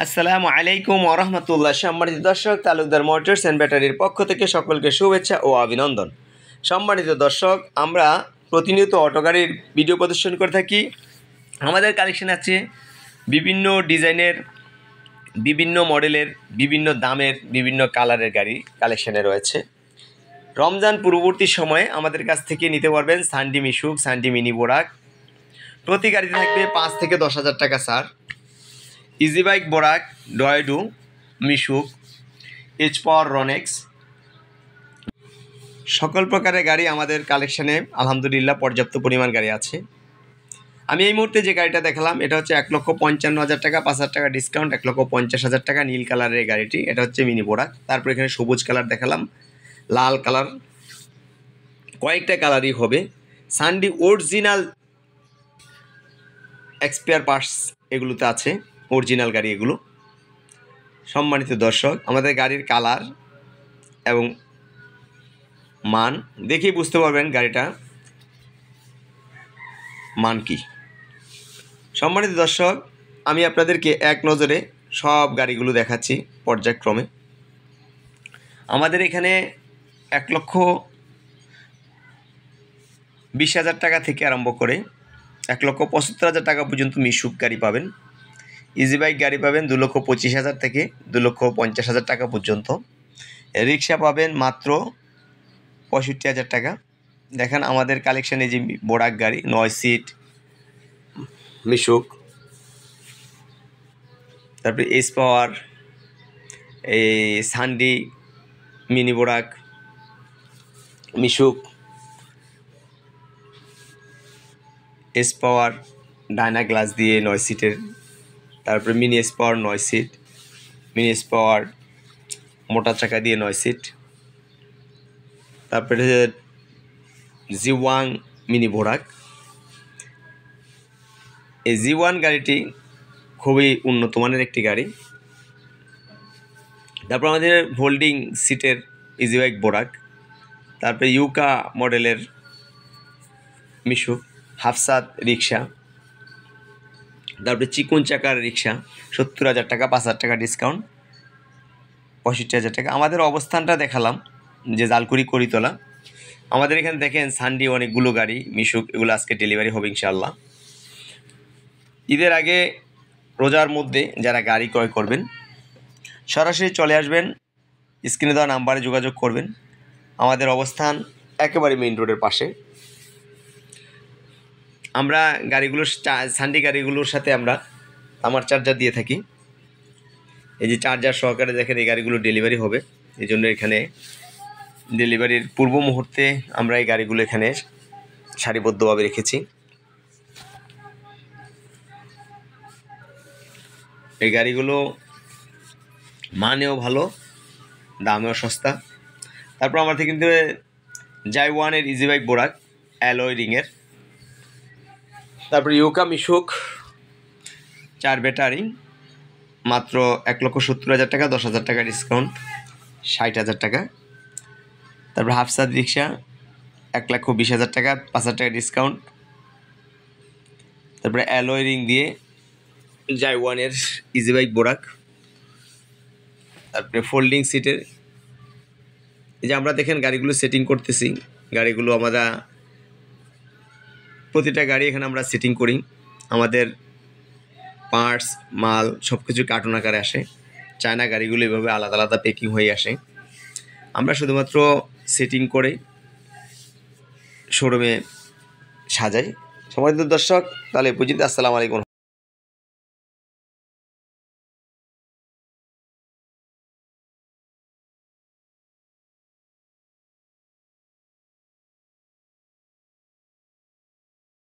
আসসালামু আলাইকুম ওয়া রাহমাতুল্লাহ। সম্মানিত দর্শক, তালুকদার মোটরস অ্যান্ড ব্যাটারির পক্ষ থেকে সকলকে শুভেচ্ছা ও অভিনন্দন। সম্মানিত দর্শক, আমরা প্রতিনিয়ত অটো গাড়ির ভিডিও প্রদর্শন করে থাকি। আমাদের কালেকশন আছে বিভিন্ন ডিজাইনের, বিভিন্ন মডেলের, বিভিন্ন দামের, বিভিন্ন কালারের গাড়ি কালেকশানে রয়েছে। রমজান পূর্ববর্তী সময়ে আমাদের কাছ থেকে নিতে পারবেন সানডি মিশুক, সানডি মিনি বোরাক। প্রতি গাড়িতে থাকবে 5 থেকে 10,000 টাকা ছাড়। ইজি বাইক বোরাক, ডয়েডু, মিশুক, এইচ পাওয়ার, রনেক্স, সকল প্রকারের গাড়ি আমাদের কালেকশানে আলহামদুলিল্লাহ পর্যাপ্ত পরিমাণ গাড়ি আছে। আমি এই মুহূর্তে যে গাড়িটা দেখালাম এটা হচ্ছে 1,55,000 টাকা, 5,000 টাকা ডিসকাউন্ট, 1,50,000 টাকা নীল কালারের গাড়িটি। এটা হচ্ছে মিনি বোরাক। তারপর এখানে সবুজ কালার দেখালাম, লাল কালার, কয়েকটা কালারই হবে। সানডি অরিজিনাল এক্সপেয়ার পার্টস এগুলোতে আছে, অরিজিনাল গাড়ি এগুলো। সম্মানিত দর্শক, আমাদের গাড়ির কালার এবং মান দেখেই বুঝতে পারবেন গাড়িটা মান কি। সম্মানিত দর্শক, আমি আপনাদেরকে এক নজরে সব গাড়িগুলো দেখাচ্ছি পর্যায়ক্রমে। আমাদের এখানে 1,20,000 টাকা থেকে আরম্ভ করে 1,75,000 টাকা পর্যন্ত মিশুক গাড়ি পাবেন। ইজি বাইক গাড়ি পাবেন 2,25,000 থেকে 2,50,000 টাকা পর্যন্ত। রিক্সা পাবেন মাত্র 65,000 টাকা। দেখেন আমাদের কালেকশানে যে বোরাক গাড়ি 9 সিট মিশুক, তারপরে এইচ পাওয়ার, এই সানডি mini Borak, Mishuk, H power Diana glass দিয়ে 9 সিটের, তারপরে mini H power 9 seat, mini H power মোটা চাকা দিয়ে 9 সিট, তারপরে জি1 মিনি বোরাক। এই জি1 গাড়িটি খুবই উন্নত মানের একটি গাড়ি। তারপর আমাদের হোল্ডিং সিটের ইজি বাইক বোরাক, তারপরে ইউকা মডেলের মিশুক, হাফসাত রিক্সা, তারপরে চিকুন চাকার রিক্সা 70,000 টাকা, 5,000 টাকা ডিসকাউন্ট, 65,000 টাকা। আমাদের অবস্থানটা দেখালাম যে জালকুড়ি করিতলা। আমাদের এখানে দেখেন সানডি অনেকগুলো গাড়ি মিশুক, এগুলো আজকে ডেলিভারি হবে ইনশাআল্লাহ। ঈদের আগে রোজার মধ্যে যারা গাড়ি ক্রয় করবেন সরাসরি চলে আসবেন, স্ক্রিনে দেওয়া নাম্বারে যোগাযোগ করবেন। আমাদের অবস্থান একেবারে মেইন রোডের পাশে। আমরা গাড়িগুলোর সানডি গাড়িগুলোর সাথে আমরা আমার চার্জার দিয়ে থাকি। এই যে চার্জার সহকারে দেখেন এই গাড়িগুলো ডেলিভারি হবে, এই জন্য এখানে ডেলিভারির পূর্ব মুহূর্তে আমরা এই গাড়িগুলো এখানে সারিবদ্ধভাবে রেখেছি। এই গাড়িগুলো মানেও ভালো, দামেও সস্তা। তারপর আমাদের কিন্তু জাই1-এর ইজি বাইক বোরাক অ্যালয় রিংয়ের, তারপর ইউকা মিশুক 4 ব্যাটারি মাত্র 1,70,000 টাকা, 10,000 টাকা ডিসকাউন্ট, 60,000 টাকা। তারপর হাফসাদ রিক্সা 1,20,000 টাকা, 5,000 টাকা ডিসকাউন্ট। তারপরে অ্যালয় রিং দিয়ে জাই1-এর ইজি বাইক বোরাক। তারপরে ফোল্ডিং সিটের, এই যে আমরা দেখেন গাড়িগুলো সেটিং করতেছি। গাড়িগুলো আমরা প্রতিটা গাড়ি এখানে আমরা সেটিং করি। আমাদের পার্টস মাল সব কিছু কার্টুন আকারে আসে। চায়না গাড়িগুলো এভাবে আলাদা আলাদা প্যাকিং হয়ে আসে। আমরা শুধুমাত্র সেটিং করে শোরুমে সাজাই। সম্মানিত দর্শক, তাহলে পর্যন্ত আসসালামু আলাইকুম।